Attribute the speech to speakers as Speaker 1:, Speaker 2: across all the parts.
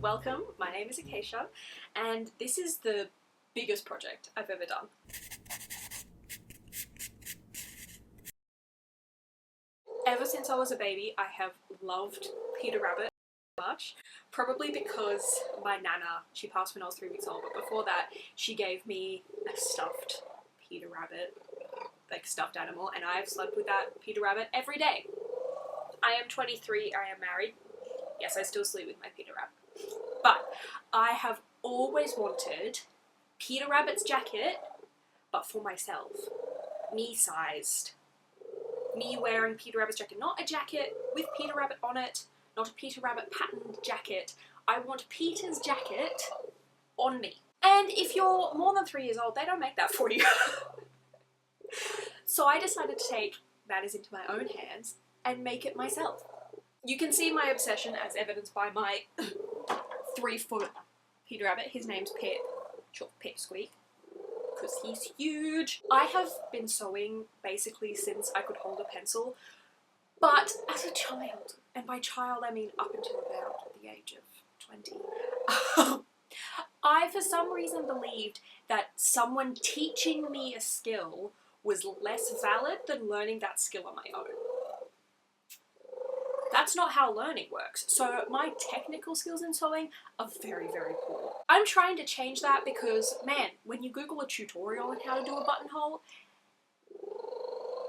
Speaker 1: Welcome, my name is Acacia, and this is the biggest project I've ever done. Ever since I was a baby, I have loved Peter Rabbit so much, probably because my nana, she passed when I was 3 weeks old, but before that, she gave me a stuffed Peter Rabbit, like stuffed animal, and I've slept with that Peter Rabbit every day. I am 23, I am married. Yes, I still sleep with my Peter Rabbit. But I have always wanted Peter Rabbit's jacket, but for myself. Me-sized. Me wearing Peter Rabbit's jacket. Not a jacket with Peter Rabbit on it, not a Peter Rabbit patterned jacket. I want Peter's jacket on me. And if you're more than 3 years old, they don't make that for you. So I decided to take matters into my own hands and make it myself. You can see my obsession as evidenced by my 3-foot Peter Rabbit. His name's Pip, short for Pipsqueak, because he's huge. I have been sewing basically since I could hold a pencil, but as a child, and by child I mean up until about the age of 20, I for some reason believed that someone teaching me a skill was less valid than learning that skill on my own. That's not how learning works. So my technical skills in sewing are very, very poor. I'm trying to change that because, man, when you Google a tutorial on how to do a buttonhole,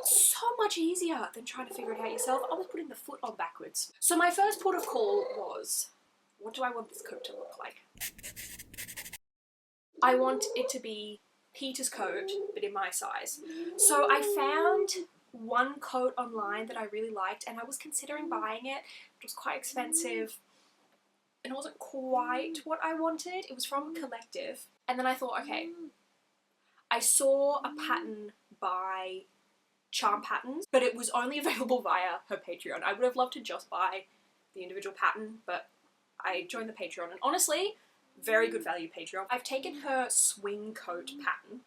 Speaker 1: so much easier than trying to figure it out yourself. I was putting the foot on backwards. So my first port of call was, what do I want this coat to look like? I want it to be Peter's coat, but in my size. So I found one coat online that I really liked, and I was considering buying it. It was quite expensive and it wasn't quite what I wanted. It was from Collective, and then I thought, okay, I saw a pattern by Charm Patterns, but it was only available via her Patreon. I would have loved to just buy the individual pattern, but I joined the Patreon, and honestly, very good value Patreon. I've taken her swing coat pattern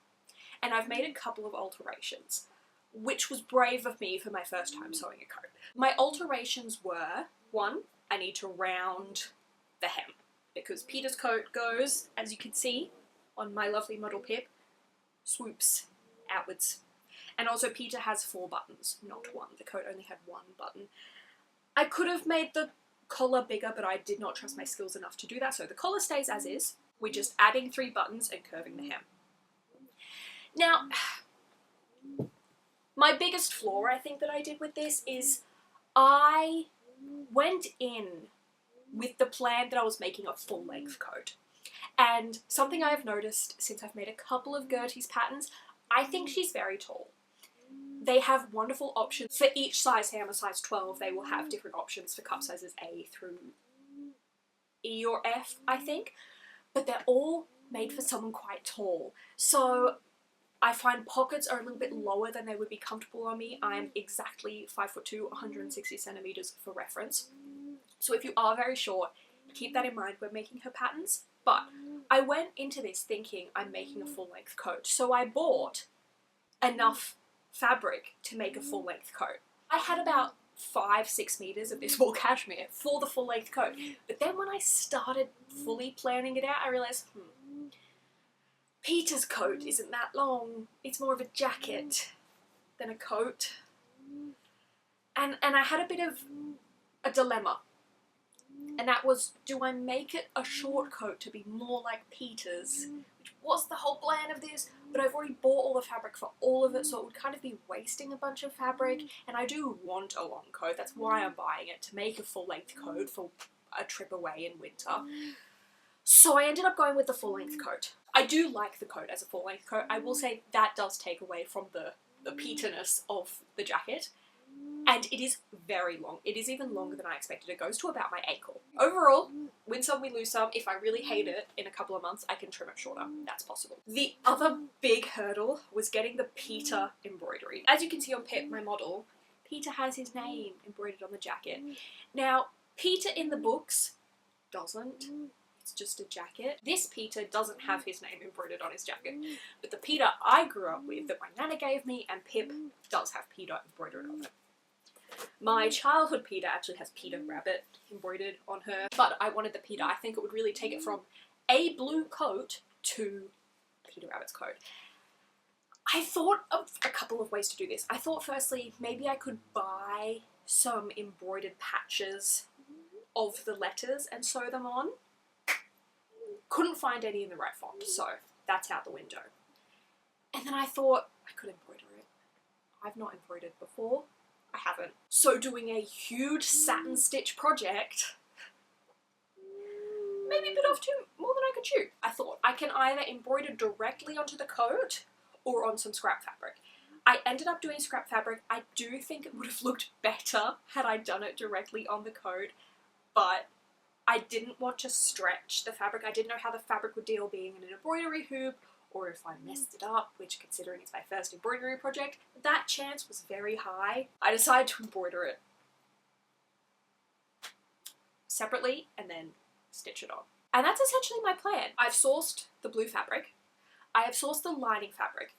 Speaker 1: and I've made a couple of alterations, which was brave of me for my first time sewing a coat. My alterations were, one, I need to round the hem, because Peter's coat goes, as you can see on my lovely model Pip, swoops outwards. And also Peter has 4 buttons, not 1. The coat only had 1 button. I could have made the collar bigger, but I did not trust my skills enough to do that, so the collar stays as is. We're just adding 3 buttons and curving the hem. Now, my biggest flaw, I think, that I did with this is I went in with the plan that I was making a full-length coat. And something I've noticed since I've made a couple of Gertie's patterns, I think she's very tall. They have wonderful options. For each size ham, a size 12, they will have different options for cup sizes A through E or F, I think. But they're all made for someone quite tall. So I find pockets are a little bit lower than they would be comfortable on me. I'm exactly 5'2", 160 centimeters for reference. So if you are very short, keep that in mind when making her patterns. But I went into this thinking I'm making a full-length coat. So I bought enough fabric to make a full-length coat. I had about 5-6 meters of this wool cashmere for the full-length coat. But then when I started fully planning it out, I realized, Peter's coat isn't that long. It's more of a jacket than a coat. And I had a bit of a dilemma. And that was, do I make it a short coat to be more like Peter's? Which was the whole plan of this, but I've already bought all the fabric for all of it, so it would kind of be wasting a bunch of fabric. And I do want a long coat. That's why I'm buying it, to make a full-length coat for a trip away in winter. So I ended up going with the full-length coat. I do like the coat as a full-length coat. I will say that does take away from the Peter-ness of the jacket. And it is very long. It is even longer than I expected. It goes to about my ankle. Overall, win some, we lose some. If I really hate it in a couple of months, I can trim it shorter. That's possible. The other big hurdle was getting the Peter embroidery. As you can see on Pip, my model, Peter has his name embroidered on the jacket. Now, Peter in the books doesn't. It's just a jacket. This Peter doesn't have his name embroidered on his jacket, but the Peter I grew up with, that my nana gave me, and Pip does have Peter embroidered on it. My childhood Peter actually has Peter Rabbit embroidered on her, but I wanted the Peter. I think it would really take it from a blue coat to Peter Rabbit's coat. I thought of a couple of ways to do this. I thought firstly, maybe I could buy some embroidered patches of the letters and sew them on. Couldn't find any in the right font, so that's out the window. And then I thought I could embroider it. I've not embroidered before. I haven't. So doing a huge satin stitch project maybe bit off more than I could chew. I thought I can either embroider directly onto the coat or on some scrap fabric. I ended up doing scrap fabric. I do think it would have looked better had I done it directly on the coat, but I didn't want to stretch the fabric. I didn't know how the fabric would deal being in an embroidery hoop, or if I messed it up, which considering it's my first embroidery project, that chance was very high. I decided to embroider it separately and then stitch it on. And that's essentially my plan. I've sourced the blue fabric. I have sourced the lining fabric.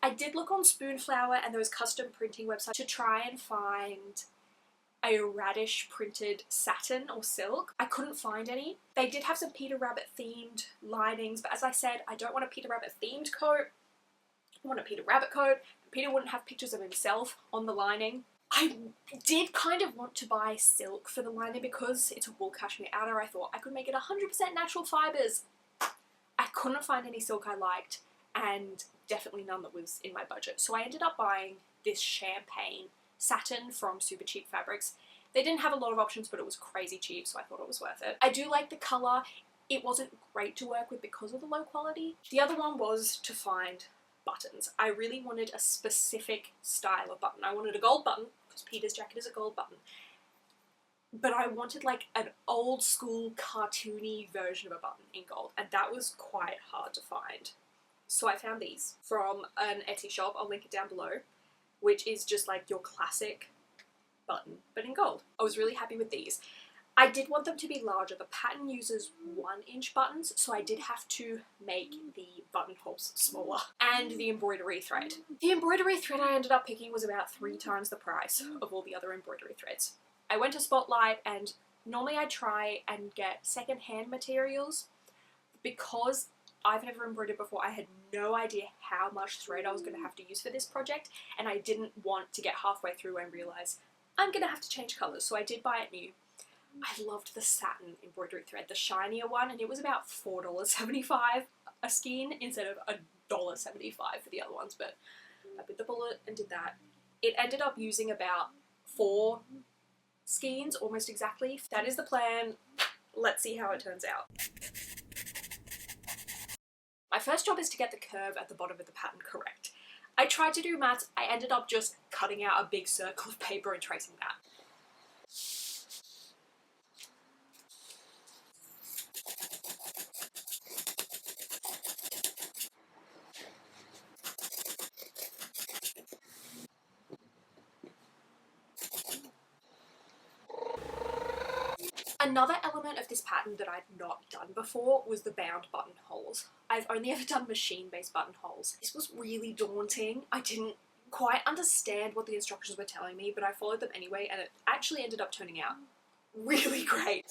Speaker 1: I did look on Spoonflower and those custom printing websites to try and find a radish printed satin or silk. I couldn't find any. They did have some Peter Rabbit themed linings, but as I said, I don't want a Peter Rabbit themed coat. I want a Peter Rabbit coat. Peter wouldn't have pictures of himself on the lining. I did kind of want to buy silk for the lining because it's a wool cashmere outer. I thought I could make it 100% natural fibres. I couldn't find any silk I liked, and definitely none that was in my budget. So I ended up buying this champagne satin from Super Cheap Fabrics. They didn't have a lot of options, but it was crazy cheap, so I thought it was worth it. I do like the colour. It wasn't great to work with because of the low quality. The other one was to find buttons. I really wanted a specific style of button. I wanted a gold button, because Peter's jacket is a gold button. But I wanted like an old school cartoony version of a button in gold, and that was quite hard to find. So I found these from an Etsy shop, I'll link it down below, which is just like your classic button, but in gold. I was really happy with these. I did want them to be larger. The pattern uses 1-inch buttons, so I did have to make the buttonholes smaller. And the embroidery thread. The embroidery thread I ended up picking was about 3 times the price of all the other embroidery threads. I went to Spotlight, and normally I try and get second-hand materials. Because I've never embroidered before, I had no idea how much thread I was going to have to use for this project, and I didn't want to get halfway through and realise I'm going to have to change colours, so I did buy it new. I loved the satin embroidery thread, the shinier one, and it was about $4.75 a skein instead of $1.75 for the other ones, but I bit the bullet and did that. It ended up using about 4 skeins, almost exactly. That is the plan. Let's see how it turns out. My first job is to get the curve at the bottom of the pattern correct. I tried to do maths. I ended up just cutting out a big circle of paper and tracing that. Another element of this pattern that I'd not done before was the bound buttonholes. I've only ever done machine-based buttonholes. This was really daunting. I didn't quite understand what the instructions were telling me, but I followed them anyway, and it actually ended up turning out really great.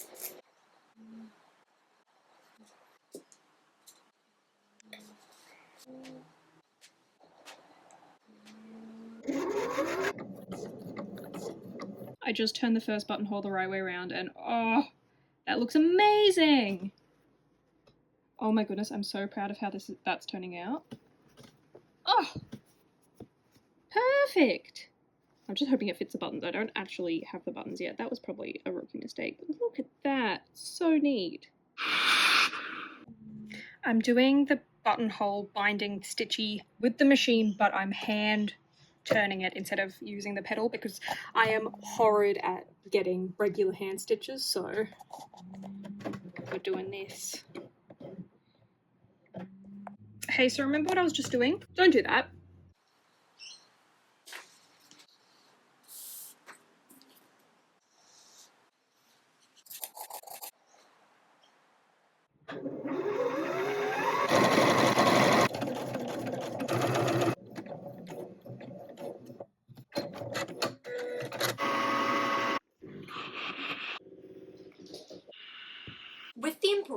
Speaker 1: I just turned the first buttonhole the right way around, and oh, that looks amazing! Oh my goodness, I'm so proud of how that's turning out. Oh, perfect! I'm just hoping it fits the buttons. I don't actually have the buttons yet. That was probably a rookie mistake. But look at that. So neat. I'm doing the buttonhole binding stitchy with the machine, but I'm hand turning it instead of using the pedal because I am horrid at getting regular hand stitches, so we're doing this. Hey, so remember what I was just doing? Don't do that.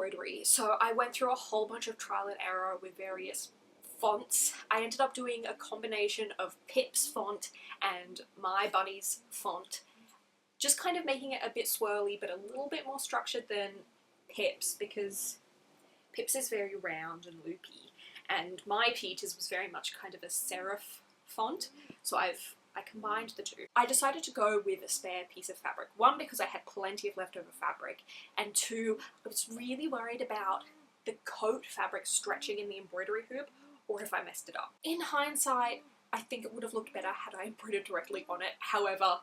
Speaker 1: embroidery. So I went through a whole bunch of trial and error with various fonts. I ended up doing a combination of Pip's font and my bunny's font, just kind of making it a bit swirly but a little bit more structured than Pip's, because Pip's is very round and loopy and my Peter's was very much kind of a serif font, so I combined the two. I decided to go with a spare piece of fabric. One, because I had plenty of leftover fabric, and two, I was really worried about the coat fabric stretching in the embroidery hoop, or if I messed it up. In hindsight, I think it would have looked better had I embroidered directly on it. However,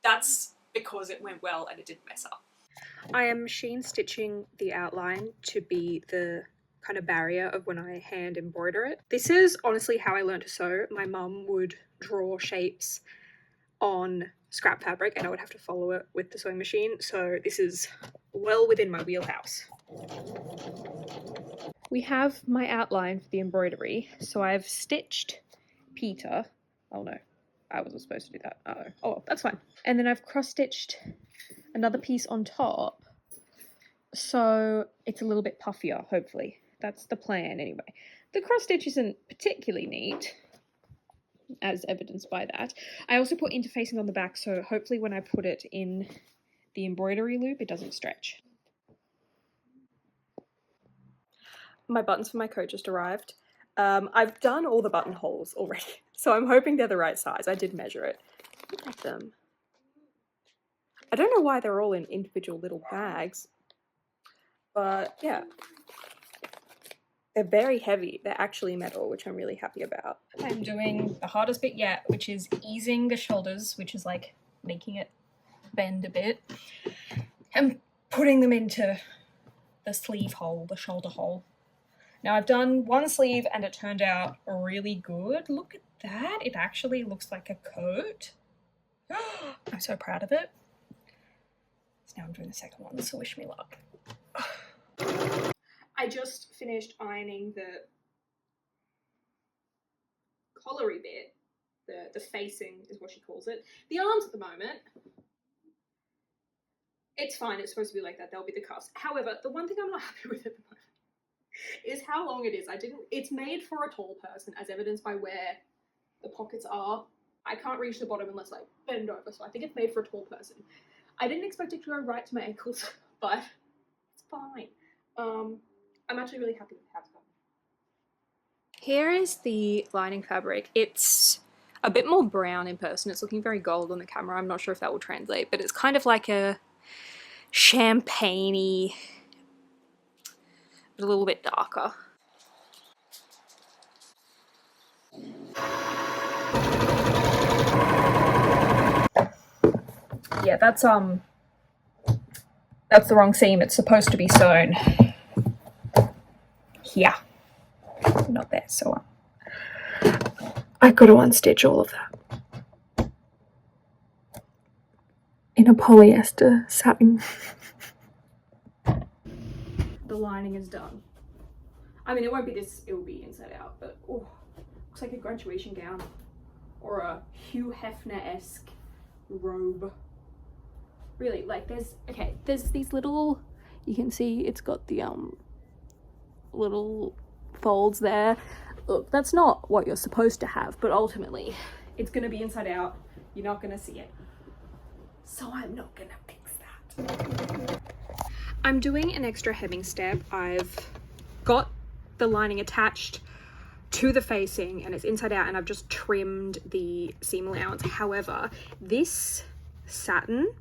Speaker 1: that's because it went well and it didn't mess up. I am machine stitching the outline to be the kind of barrier of when I hand embroider it. This is honestly how I learned to sew. My mum would draw shapes on scrap fabric and I would have to follow it with the sewing machine, so this is well within my wheelhouse. We have my outline for the embroidery, so I've stitched Peter. Oh no, I wasn't supposed to do that. Oh, that's fine. And then I've cross-stitched another piece on top, so it's a little bit puffier, hopefully. That's the plan anyway. The cross-stitch isn't particularly neat, as evidenced by that. I also put interfacing on the back, so hopefully when I put it in the embroidery loop, it doesn't stretch. My buttons for my coat just arrived. I've done all the buttonholes already, so I'm hoping they're the right size. I did measure it. Look at them. I don't know why they're all in individual little bags, but yeah. They're very heavy. They're actually metal, which I'm really happy about. I'm doing the hardest bit yet, which is easing the shoulders, which is like making it bend a bit, and putting them into the sleeve hole, the shoulder hole. Now I've done one sleeve and it turned out really good. Look at that. It actually looks like a coat. I'm so proud of it. So now I'm doing the second one, so wish me luck. I just finished ironing the collary bit, the facing is what she calls it. The arms at the moment, it's fine, it's supposed to be like that, they'll be the cuffs. However, the one thing I'm not happy with at the moment is how long it is. It's made for a tall person, as evidenced by where the pockets are. I can't reach the bottom unless I bend over, so I think it's made for a tall person. I didn't expect it to go right to my ankles, but it's fine. I'm actually really happy with how it's gone. Here is the lining fabric. It's a bit more brown in person. It's looking very gold on the camera. I'm not sure if that will translate, but it's kind of like a champagne-y, but a little bit darker. Yeah, that's the wrong seam. It's supposed to be sewn here, not there. So I've got to unstitch all of that in a polyester satin. The lining is done. I mean, it won't be this, it will be inside out, but oh, looks like a graduation gown or a Hugh Hefner-esque robe. Really, like there's these little, you can see it's got the little folds there. Look, that's not what you're supposed to have, but ultimately it's gonna be inside out. You're not gonna see it, so I'm not gonna fix that. I'm doing an extra hemming step. I've got the lining attached to the facing and it's inside out, and I've just trimmed the seam allowance. However, this satin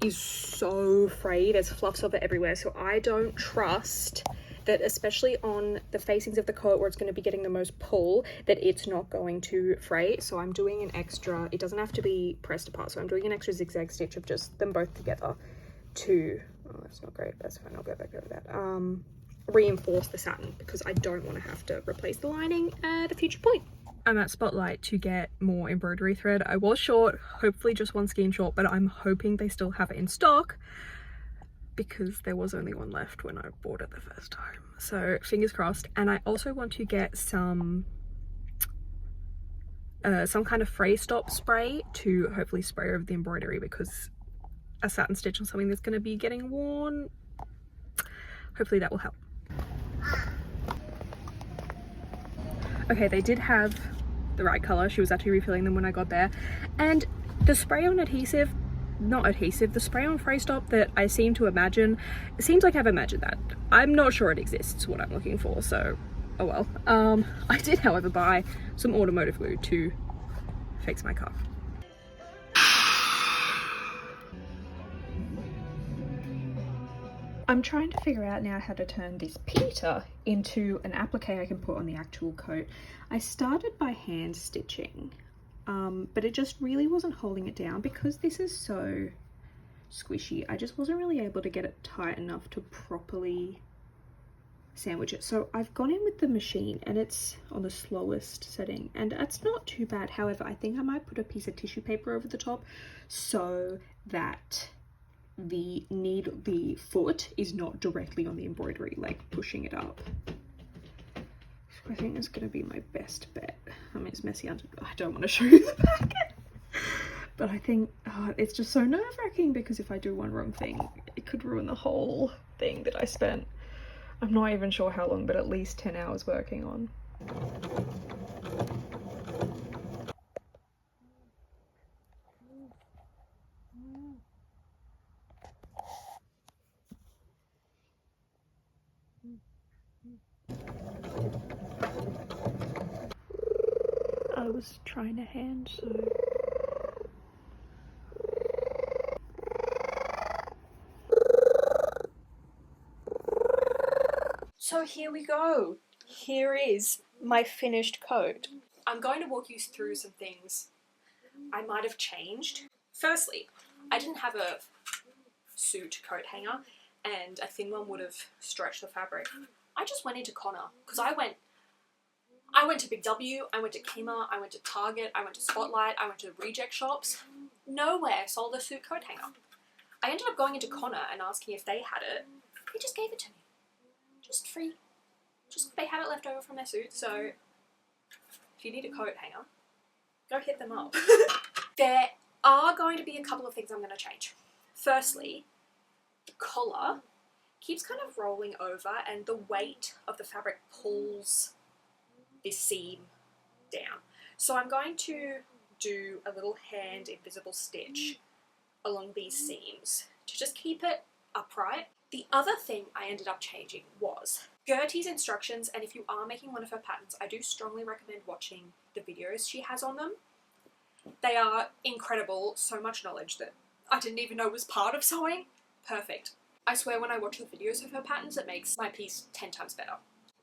Speaker 1: is so frayed. There's fluffs of it everywhere, so I don't trust that, especially on the facings of the coat where it's going to be getting the most pull, that it's not going to fray. So I'm doing an extra, it doesn't have to be pressed apart, so I'm doing an extra zigzag stitch of just them both together to, oh that's not great, that's fine, I'll go back over that, reinforce the satin, because I don't want to have to replace the lining at a future point. I'm at Spotlight to get more embroidery thread. I was short, hopefully just one skein short, but I'm hoping they still have it in stock because there was only one left when I bought it the first time. So fingers crossed. And I also want to get some kind of fray stop spray to hopefully spray over the embroidery, because a satin stitch on something that's going to be getting worn,
Speaker 2: hopefully that will help. Okay, they did have the right color. She was actually refilling them when I got there, and the spray-on adhesive, not adhesive, the spray-on fray stop that I seem to imagine, it seems like I've imagined that. I'm not sure it exists, what I'm looking for, so oh well. I did, however, buy some automotive glue to fix my car. I'm trying to figure out now how to turn this Peter into an applique I can put on the actual coat. I started by hand stitching, but it just really wasn't holding it down because this is so squishy. I just wasn't really able to get it tight enough to properly sandwich it. So I've gone in with the machine and it's on the slowest setting and it's not too bad. However, I think I might put a piece of tissue paper over the top so that the foot is not directly on the embroidery, like pushing it up. So I think that's gonna be my best bet. I mean, it's messy under, I don't want to show you the packet, but I think it's just so nerve-wracking because if I do one wrong thing, it could ruin the whole thing that I spent, I'm not even sure how long, but at least 10 hours working on. I was trying to hand, so...
Speaker 1: So here we go. Here is my finished coat. I'm going to walk you through some things I might have changed. Firstly, I didn't have a suit coat hanger and a thin one would have stretched the fabric. I just went into Connor because I went to Big W, I went to Kmart, I went to Target, I went to Spotlight, I went to reject shops. Nowhere sold a suit coat hanger. I ended up going into Connor and asking if they had it. They just gave it to me. Just free. Just they had it left over from their suit, so if you need a coat hanger, go hit them up. There are going to be a couple of things I'm going to change. Firstly, the collar keeps kind of rolling over and the weight of the fabric pulls this seam down. So I'm going to do a little hand invisible stitch along these seams to just keep it upright. The other thing I ended up changing was Gertie's instructions, and if you are making one of her patterns, I do strongly recommend watching the videos she has on them. They are incredible, so much knowledge that I didn't even know was part of sewing. Perfect. I swear when I watch the videos of her patterns, it makes my piece 10 times better.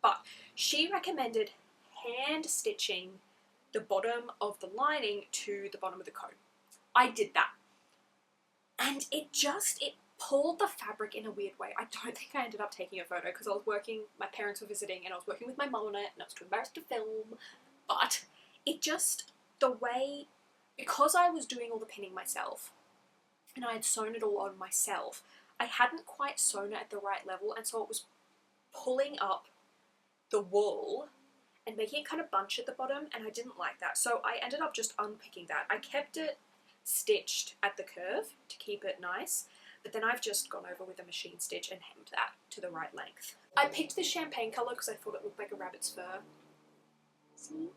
Speaker 1: But she recommended hand stitching the bottom of the lining to the bottom of the coat. I did that. And it pulled the fabric in a weird way. I don't think I ended up taking a photo because I was working, my parents were visiting and I was working with my mum on it and I was too embarrassed to film. But it just, the way, because I was doing all the pinning myself and I had sewn it all on myself, I hadn't quite sewn it at the right level and so it was pulling up the wool and making it kind of bunch at the bottom and I didn't like that. So I ended up just unpicking that. I kept it stitched at the curve to keep it nice, but then I've just gone over with a machine stitch and hemmed that to the right length. I picked this champagne colour because I thought it looked like a rabbit's fur. See?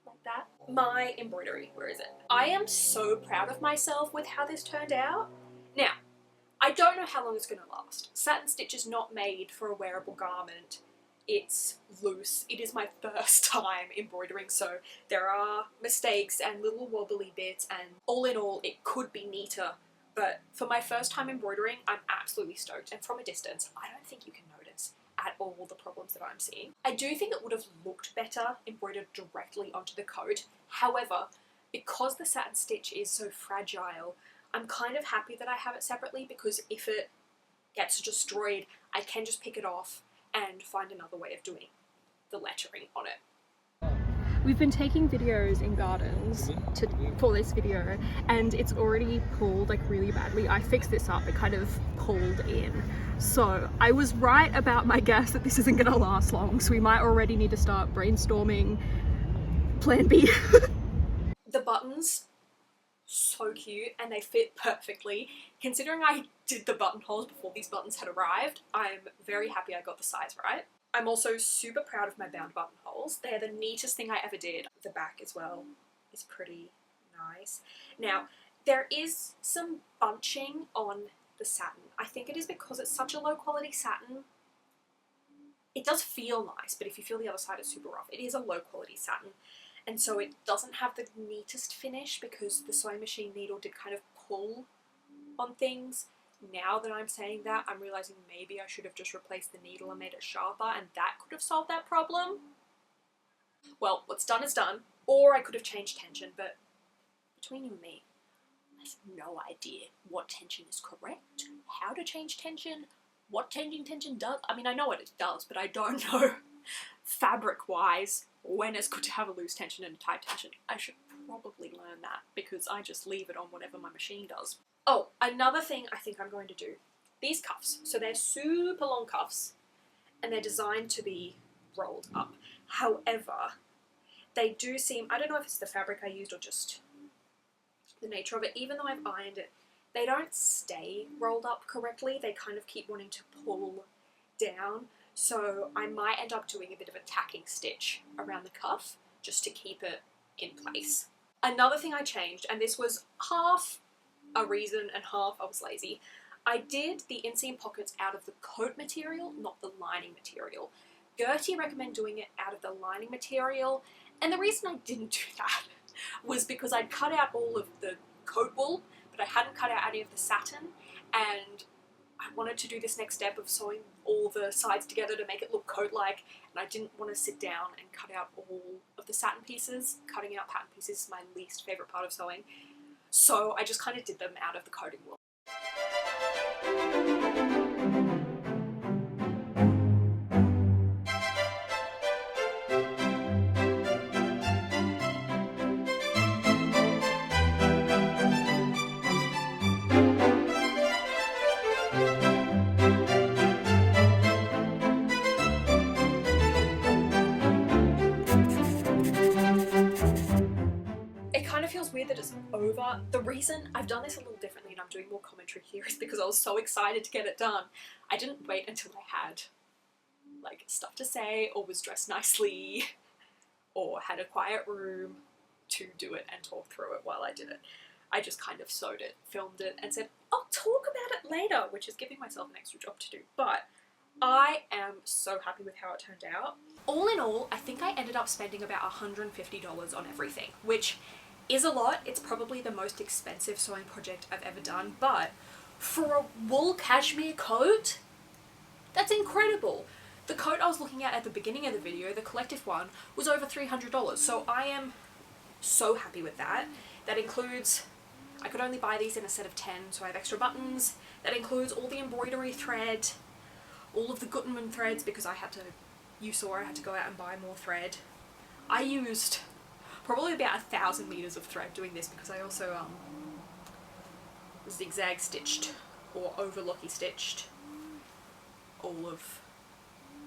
Speaker 1: Like that. My embroidery, where is it? I am so proud of myself with how this turned out. Now, I don't know how long it's going to last. Satin stitch is not made for a wearable garment. It's loose. It is my first time embroidering, so there are mistakes and little wobbly bits, and all in all, it could be neater. But for my first time embroidering, I'm absolutely stoked. And from a distance, I don't think you can notice at all the problems that I'm seeing. I do think it would have looked better embroidered directly onto the coat. However, because the satin stitch is so fragile, I'm kind of happy that I have it separately because if it gets destroyed, I can just pick it off and find another way of doing the lettering on it.
Speaker 2: We've been taking videos in gardens for this video and it's already pulled like really badly. I fixed this up, it kind of pulled in. So I was right about my guess that this isn't gonna last long, so we might already need to start brainstorming plan B.
Speaker 1: The buttons, so cute and they fit perfectly. Considering I did the buttonholes before these buttons had arrived, I'm very happy I got the size right. I'm also super proud of my bound buttonholes. They're the neatest thing I ever did. The back as well is pretty nice. Now, there is some bunching on the satin. I think it is because it's such a low quality satin. It does feel nice, but if you feel the other side is super rough, it is a low quality satin. And so it doesn't have the neatest finish because the sewing machine needle did kind of pull on things. Now that I'm saying that, I'm realizing maybe I should have just replaced the needle and made it sharper, and that could have solved that problem. Well, what's done is done. Or I could have changed tension, but between you and me, I have no idea what tension is correct, how to change tension, what changing tension does. I mean, I know what it does, but I don't know fabric-wise when it's good to have a loose tension and a tight tension. I should probably learn that because I just leave it on whatever my machine does. Oh, another thing I think I'm going to do. These cuffs. So they're super long cuffs and they're designed to be rolled up. However, they do seem, I don't know if it's the fabric I used or just the nature of it, even though I've ironed it, they don't stay rolled up correctly. They kind of keep wanting to pull down. So I might end up doing a bit of a tacking stitch around the cuff just to keep it in place. Another thing I changed, and this was half a reason and half I was lazy, I did the inseam pockets out of the coat material, not the lining material. Gertie recommended doing it out of the lining material, and the reason I didn't do that was because I'd cut out all of the coat wool, but I hadn't cut out any of the satin, and I wanted to do this next step of sewing all the sides together to make it look coat-like, and I didn't want to sit down and cut out all of the satin pieces. Cutting out pattern pieces is my least favourite part of sewing, so I just kind of did them out of the coating wool. It kind of feels weird that it's over. The reason I've done this a little differently and I'm doing more commentary here is because I was so excited to get it done. I didn't wait until I had like stuff to say or was dressed nicely or had a quiet room to do it and talk through it while I did it. I just kind of sewed it, filmed it, and said, I'll talk about it later, which is giving myself an extra job to do. But I am so happy with how it turned out. All in all, I think I ended up spending about $150 on everything, which is a lot. It's probably the most expensive sewing project I've ever done, but for a wool cashmere coat, that's incredible. The coat I was looking at the beginning of the video, the collective one, was over $300, so I am so happy with that. That includes, I could only buy these in a set of 10, so I have extra buttons. That includes all the embroidery thread, all of the Gutenberg threads, because you saw I had to go out and buy more thread. I used probably about 1,000 meters of thread doing this because I also zigzag stitched or overlocky stitched all of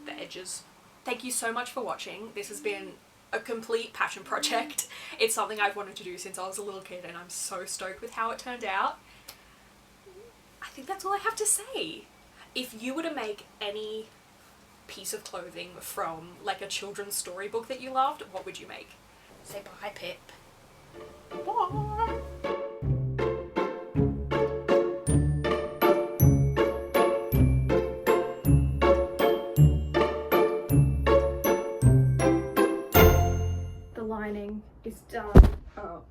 Speaker 1: the edges. Thank you so much for watching. This has been a complete passion project. It's something I've wanted to do since I was a little kid and I'm so stoked with how it turned out. I think that's all I have to say. If you were to make any piece of clothing from like a children's storybook that you loved, what would you make? Say bye, Pip. Bye. The lining is done. Oh.